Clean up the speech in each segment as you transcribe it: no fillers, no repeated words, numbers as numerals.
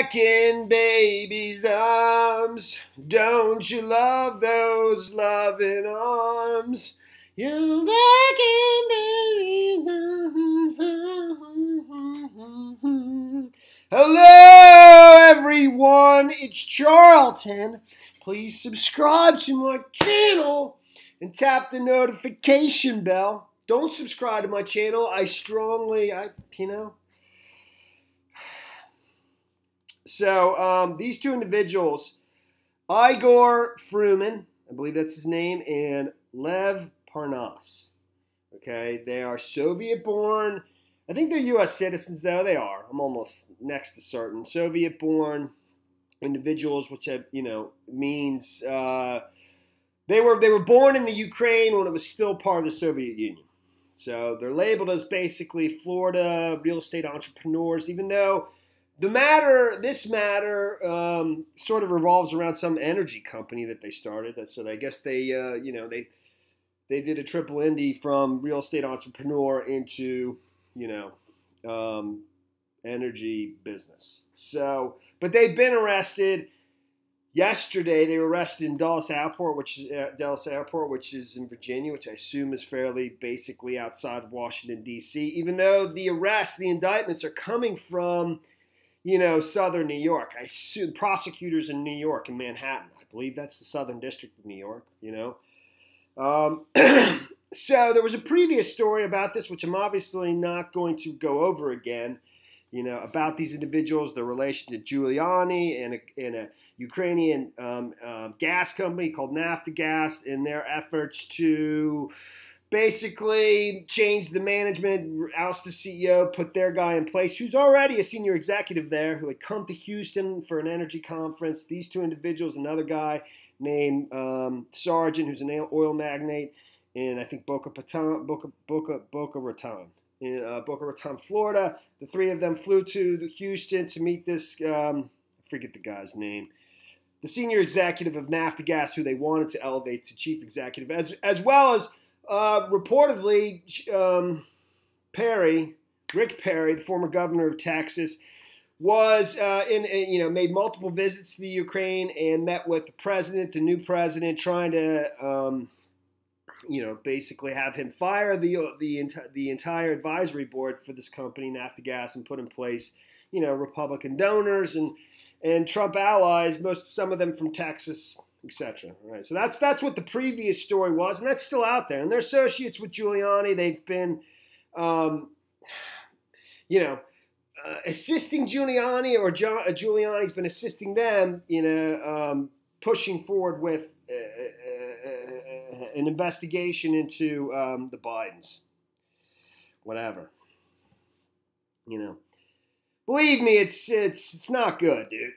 back in baby's arms. Don't you love those loving arms? You're back in baby's arms. Hello, everyone. It's Charlton. Please subscribe to my channel and tap the notification bell. Don't subscribe to my channel. So, these two individuals, Igor Fruman, I believe that's his name, and Lev Parnas. Okay, they are Soviet-born. I think they're U.S. citizens, though. They are. I'm almost next to certain. Soviet-born individuals, which means they were born in the Ukraine when it was still part of the Soviet Union. So they're labeled as basically Florida real estate entrepreneurs, even though this matter sort of revolves around some energy company that they started. So I guess they did a triple Indy from real estate entrepreneur into energy business. So, but they've been arrested. Yesterday, they were arrested in Dulles Airport, which is in Virginia, which I assume is fairly basically outside of Washington, D.C., even though the indictments are coming from, southern New York. I assume prosecutors in New York, in Manhattan. I believe that's the Southern District of New York, So there was a previous story about this, which I'm obviously not going to go over again, about these individuals, their relation to Giuliani and a Ukrainian gas company called Naftogaz, in their efforts to basically change the management, oust the CEO, put their guy in place, who's already a senior executive there, who had come to Houston for an energy conference. These two individuals, another guy named Sargent, who's an oil magnate in, I think, Boca Raton, Florida. The three of them flew to Houston to meet this, I forget the guy's name, the senior executive of Naftogaz, who they wanted to elevate to chief executive, as well as reportedly Rick Perry, the former governor of Texas, was made multiple visits to the Ukraine and met with the new president, trying to basically have him fire the entire advisory board for this company, Naftogaz, and put in place, Republican donors and Trump allies, some of them from Texas, etc. Right. So that's what the previous story was, and that's still out there. And they're associates with Giuliani. They've been, assisting Giuliani, or Giuliani's been assisting them, pushing forward with an investigation into the Bidens. Whatever. Believe me, it's not good, dude.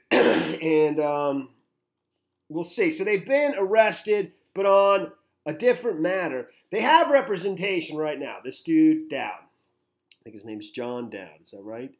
And we'll see. So they've been arrested, but on a different matter. They have representation right now. This dude, Dowd. I think his name's John Dowd. Is that right?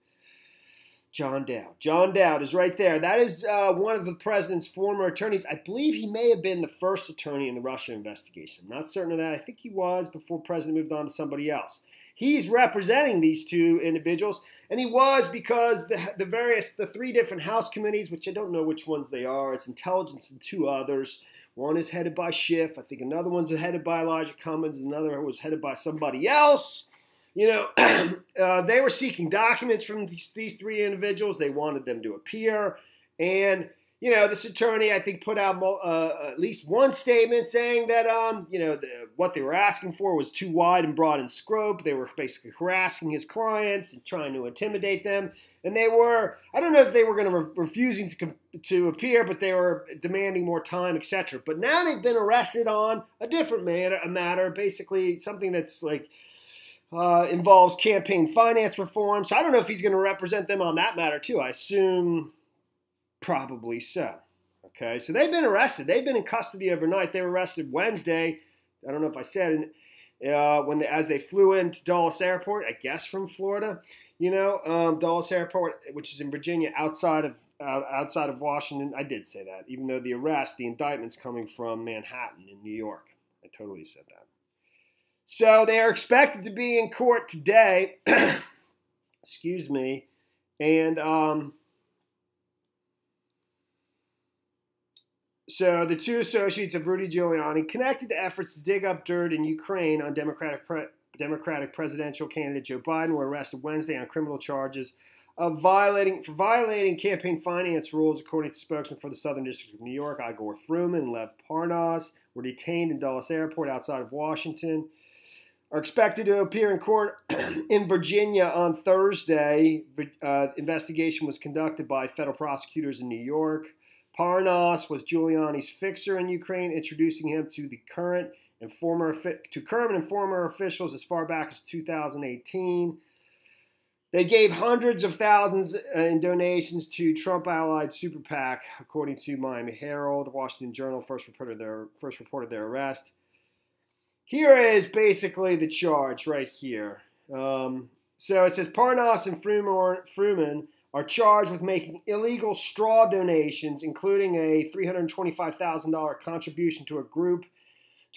John Dowd. John Dowd is right there. That is one of the president's former attorneys. I believe he may have been the first attorney in the Russia investigation. I'm not certain of that. I think he was before the president moved on to somebody else. He's representing these two individuals, and he was because the three different House committees, which I don't know which ones they are. It's Intelligence and two others. One is headed by Schiff. I think another one's headed by Elijah Cummings. Another was headed by somebody else. They were seeking documents from these three individuals. They wanted them to appear. And, this attorney, I think, put out at least one statement saying that, what they were asking for was too wide and broad in scope. They were basically harassing his clients and trying to intimidate them. And they were, I don't know if they were going to refusing to appear, but they were demanding more time, etc. But now they've been arrested on a different matter, basically something that's like, involves campaign finance reform. So I don't know if he's going to represent them on that matter too. I assume probably so. Okay, so they've been arrested. They've been in custody overnight. They were arrested Wednesday. I don't know if I said as they flew into Dulles Airport, I guess from Florida. Dulles Airport, which is in Virginia, outside of Washington. I did say that, even though the indictment's coming from Manhattan in New York. I totally said that. So they are expected to be in court today. Excuse me. And So the two associates of Rudy Giuliani connected to efforts to dig up dirt in Ukraine on Democratic presidential candidate Joe Biden were arrested Wednesday on criminal charges of violating campaign finance rules, according to spokesman for the Southern District of New York. Igor Fruman and Lev Parnas were detained in Dulles Airport outside of Washington. Are expected to appear in court in Virginia on Thursday. Investigation was conducted by federal prosecutors in New York. Parnas was Giuliani's fixer in Ukraine, introducing him to the current and former officials as far back as 2018. They gave hundreds of thousands in donations to Trump-allied super PAC, according to Miami Herald. Washington Journal first reported their arrest. Here is basically the charge right here. So it says Parnas and Fruman are charged with making illegal straw donations, including a $325,000 contribution to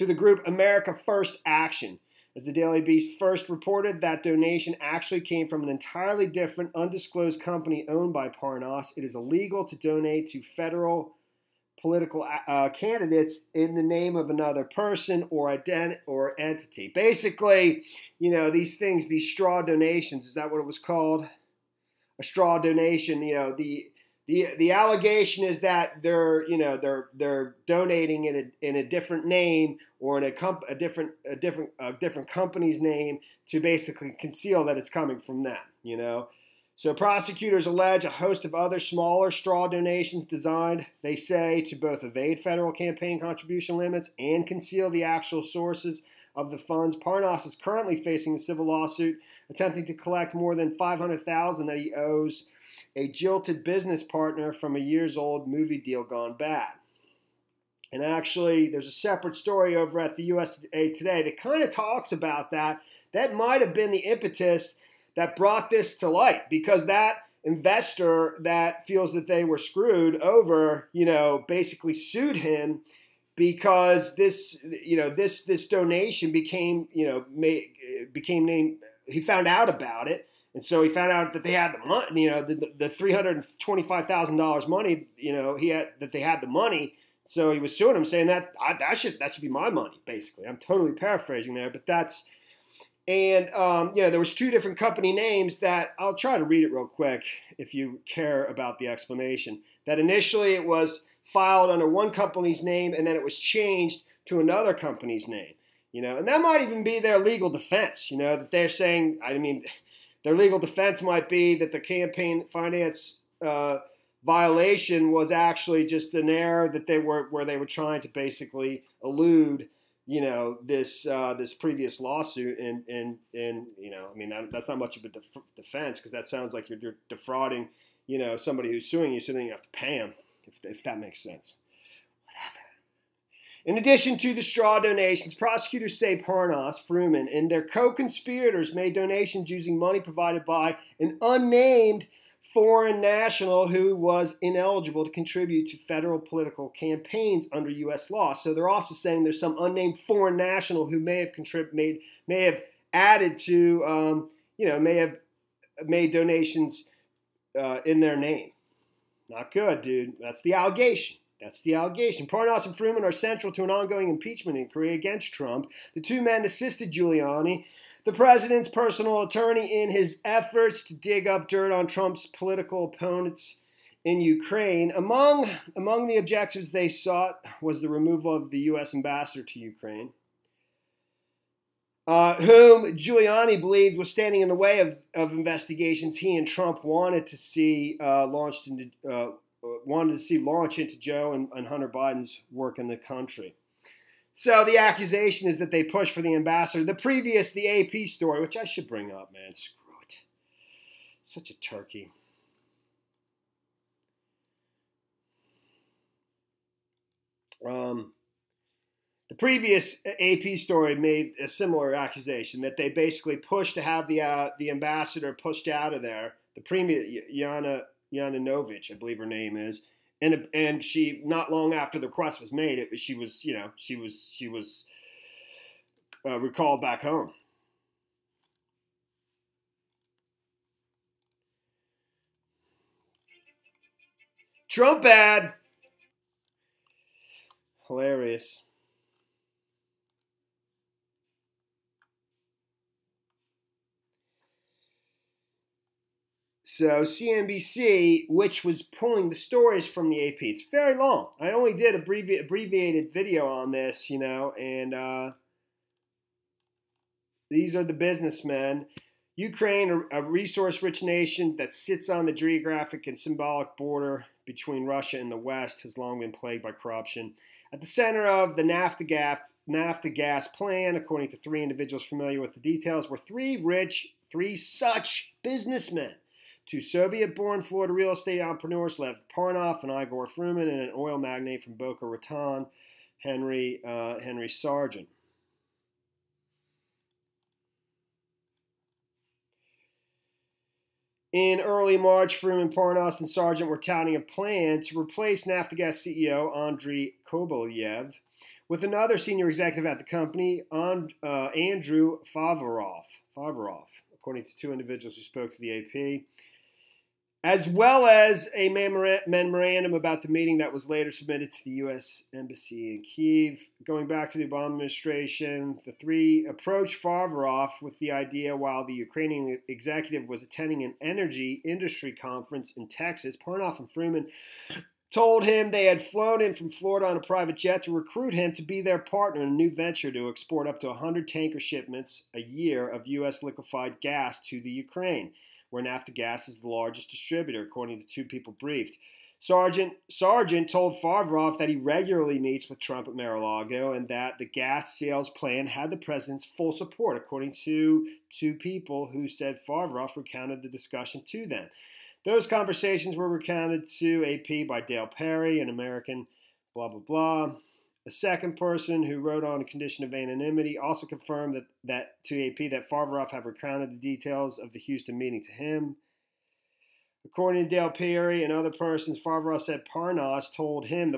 the group America First Action. As the Daily Beast first reported, that donation actually came from an entirely different, undisclosed company owned by Parnas. It is illegal to donate to federal political candidates in the name of another person or entity. Basically, you know, these things, these straw donations, is that what it was called? A straw donation. You know, the allegation is that they're donating in a different name or in a different company's name to basically conceal that it's coming from them, you know. So prosecutors allege a host of other smaller straw donations designed, they say, to both evade federal campaign contribution limits and conceal the actual sources of the funds. Parnas is currently facing a civil lawsuit attempting to collect more than $500,000 that he owes a jilted business partner from a years-old movie deal gone bad. And actually, there's a separate story over at the USA Today that kind of talks about that. That might have been the impetus that brought this to light, because that investor that feels that they were screwed over, you know, basically sued him because this donation became named. He found out about it, and so he found out that they had the money, you know, the $325,000 money, you know, they had the money. So he was suing him, saying that should be my money, basically. I'm totally paraphrasing there, but that's. And, there was two different company names that I'll try to read it real quick if you care about the explanation. That initially it was filed under one company's name and then it was changed to another company's name, you know. And that might even be their legal defense, you know, that they're saying, I mean, their legal defense might be that the campaign finance violation was actually just an error that they were trying to basically elude, you know, this previous lawsuit, and you know, I mean, that's not much of a defense, because that sounds like you're defrauding, you know, somebody who's suing you, so then you have to pay them, if that makes sense. Whatever. In addition to the straw donations, prosecutors say Parnas, Fruman, and their co-conspirators made donations using money provided by an unnamed foreign national who was ineligible to contribute to federal political campaigns under U.S. law. So they're also saying there's some unnamed foreign national who may have added to, may have made donations in their name. Not good, dude. That's the allegation. Parnas and Fruman are central to an ongoing impeachment inquiry against Trump. The two men assisted Giuliani, the president's personal attorney, in his efforts to dig up dirt on Trump's political opponents in Ukraine. Among the objectives they sought was the removal of the U.S. ambassador to Ukraine, whom Giuliani believed was standing in the way of investigations he and Trump wanted to see launch into Joe and Hunter Biden's work in the country. So the accusation is that they pushed for the ambassador. The AP story, which I should bring up, man. Screw it. Such a turkey. The previous AP story made a similar accusation that they basically pushed to have the ambassador pushed out of there. The premier, Yananovich, I believe her name is. And she, not long after the request was made, she was recalled back home. Trump bad. Hilarious. So CNBC, which was pulling the stories from the AP, it's very long. I only did abbreviated video on this, and these are the businessmen. Ukraine, a resource-rich nation that sits on the geographic and symbolic border between Russia and the West, has long been plagued by corruption. At the center of the NAFTA gas plan, according to three individuals familiar with the details, were three such businessmen. Two Soviet-born Florida real estate entrepreneurs, Lev Parnov and Igor Fruman, and an oil magnate from Boca Raton, Henry Sargent. In early March, Fruman, Parnas, and Sargent were touting a plan to replace Naftagaz CEO Andriy Kovalyev with another senior executive at the company, Andrew Favorov, according to two individuals who spoke to the AP, as well as a memorandum about the meeting that was later submitted to the U.S. Embassy in Kyiv. Going back to the Obama administration, the three approached Favorov with the idea while the Ukrainian executive was attending an energy industry conference in Texas. Parnov and Fruman told him they had flown in from Florida on a private jet to recruit him to be their partner in a new venture to export up to 100 tanker shipments a year of U.S. liquefied gas to the Ukraine, where Naftagaz is the largest distributor, according to two people briefed. Sargent told Favorov that he regularly meets with Trump at Mar-a-Lago and that the gas sales plan had the president's full support, according to two people who said Favorov recounted the discussion to them. Those conversations were recounted to AP by Dale Perry, an American, blah, blah, blah. A second person who wrote on a condition of anonymity also confirmed that to AP that Favorov had recounted the details of the Houston meeting to him. According to Dale Perry and other persons, Favorov said Parnas told him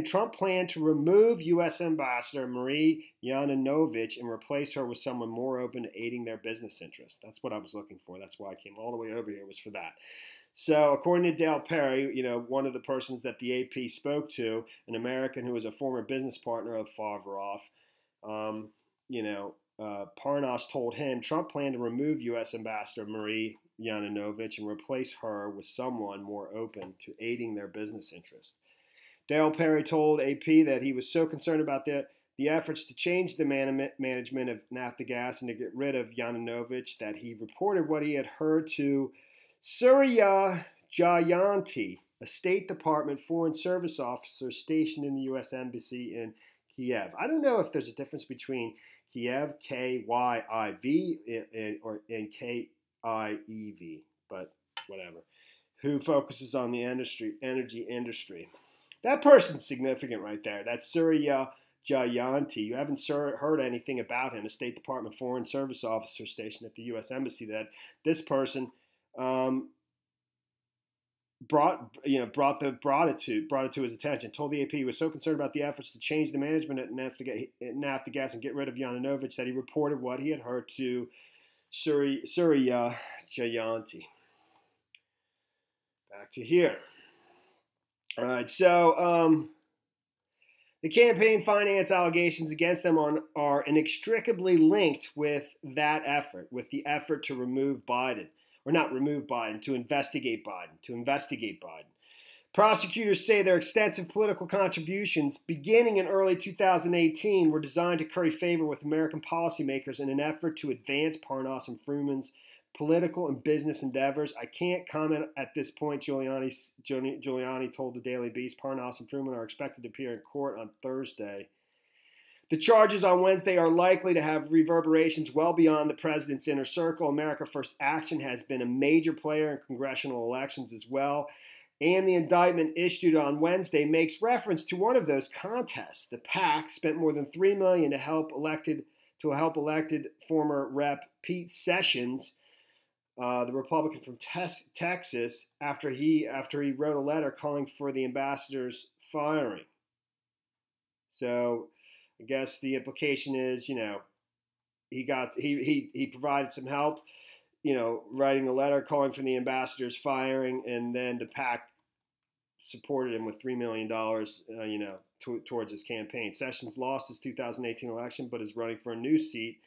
Trump planned to remove U.S. Ambassador Marie Yovanovitch and replace her with someone more open to aiding their business interests. That's what I was looking for. That's why I came all the way over here, was for that. So, according to Dale Perry, one of the persons that the AP spoke to, an American who was a former business partner of Favorov, Parnas told him Trump planned to remove U.S. Ambassador Marie Yovanovitch and replace her with someone more open to aiding their business interests. Dale Perry told AP that he was so concerned about the efforts to change the management of Naftagaz and to get rid of Yovanovitch that he reported what he had heard to Surya Jayanti, a State Department Foreign Service officer stationed in the U.S. Embassy in Kiev. I don't know if there's a difference between Kiev, K-Y-I-V, and K-I-E-V, but whatever, who focuses on the energy industry. That person's significant right there. That's Surya Jayanti. You haven't heard anything about him, a State Department Foreign Service officer stationed at the U.S. Embassy, that this person brought it to his attention. Told the AP he was so concerned about the efforts to change the management at Naftagaz and get rid of Yovanovitch that he reported what he had heard to Surya Jayanti. Back to here. All right, so the campaign finance allegations against them are inextricably linked with that effort, with the effort to remove Biden. Or not remove Biden, to investigate Biden. Prosecutors say their extensive political contributions beginning in early 2018 were designed to curry favor with American policymakers in an effort to advance Parnas and Fruman's political and business endeavors. I can't comment at this point, Giuliani told the Daily Beast. Parnas and Fruman are expected to appear in court on Thursday. The charges on Wednesday are likely to have reverberations well beyond the president's inner circle. America First Action has been a major player in congressional elections as well. And the indictment issued on Wednesday makes reference to one of those contests. The PAC spent more than $3 million to help elected former Rep. Pete Sessions, the Republican from Texas, after he wrote a letter calling for the ambassador's firing. So I guess the implication is, he provided some help, writing a letter calling for the ambassador's firing, and then the PAC supported him with $3 million, towards his campaign. Sessions lost his 2018 election, but is running for a new seat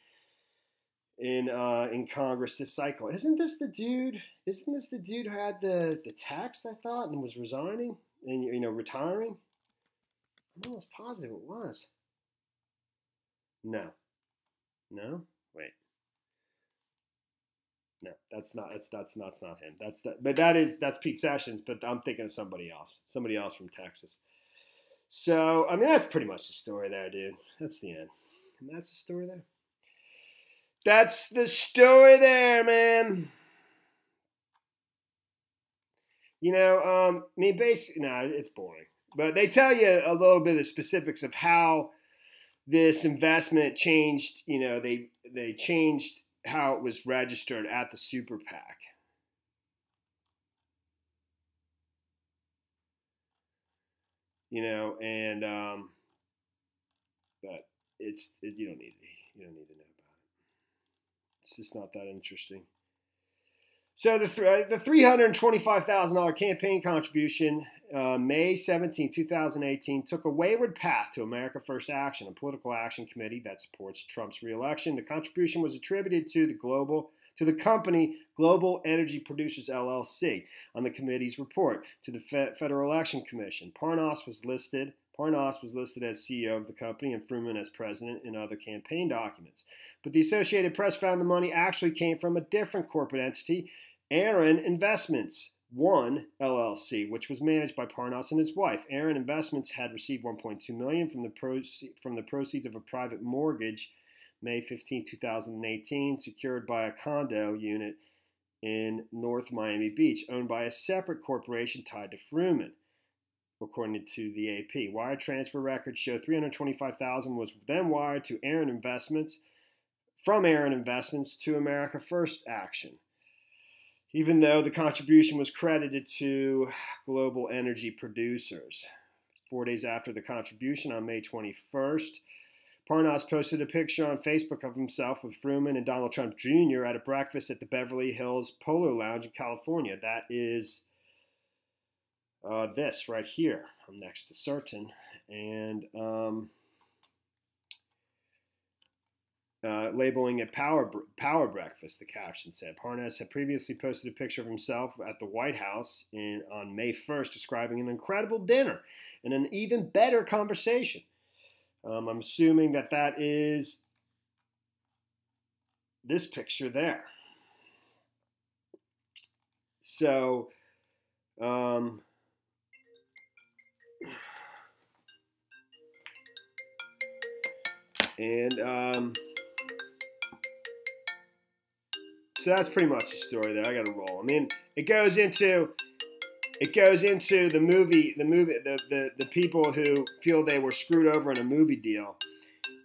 in Congress this cycle. Isn't this the dude who had the tax, I thought, and was resigning and retiring? I'm almost positive it was. No. Wait. No, that's not him. That's Pete Sessions, but I'm thinking of somebody else from Texas. So, I mean, that's pretty much the story there, dude. That's the end. And that's the story there. That's the story there, man. Basically, it's boring. But they tell you a little bit of the specifics of how this investment changed. They changed how it was registered at the super PAC. But you don't need to know about it. It's just not that interesting. So the $325,000 campaign contribution, May 17, 2018, took a wayward path to America First Action, a political action committee that supports Trump's reelection. The contribution was attributed to the company Global Energy Producers LLC on the committee's report to the Federal Election Commission. Parnas was listed as CEO of the company and Fruman as president in other campaign documents. But the Associated Press found the money actually came from a different corporate entity, Aaron Investments One LLC, which was managed by Parnas and his wife. Aaron Investments had received $1.2 million from the proceeds of a private mortgage, May 15, 2018, secured by a condo unit in North Miami Beach, owned by a separate corporation tied to Fruman, according to the AP. Wire transfer records show $325,000 was then wired to Aaron Investments from Aaron Investments to America First Action, even though the contribution was credited to Global Energy Producers. 4 days after the contribution, on May 21st, Parnas posted a picture on Facebook of himself with Fruman and Donald Trump Jr. at a breakfast at the Beverly Hills Polo Lounge in California. That is this right here. I'm next to certain. And labeling it power breakfast, the caption said. Parnas had previously posted a picture of himself at the White House on May 1st, describing an incredible dinner and an even better conversation. I'm assuming that is this picture there. So, so that's pretty much the story there. I got to roll. I mean, it goes into the movie, the people who feel they were screwed over in a movie deal,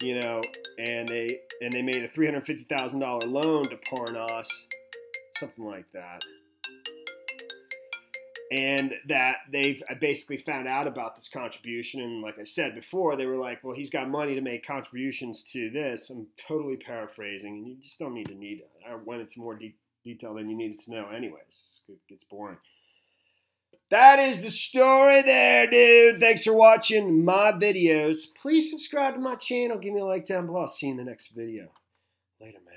and they made a $350,000 loan to Parnas, something like that. And that they've basically found out about this contribution. And like I said before, they were like, well, he's got money to make contributions to this. I'm totally paraphrasing, and you just don't need it. I went into more detail than you needed to know anyways. It gets boring. That is the story there, dude. Thanks for watching my videos. Please subscribe to my channel. Give me a like down below. I'll see you in the next video. Later, man.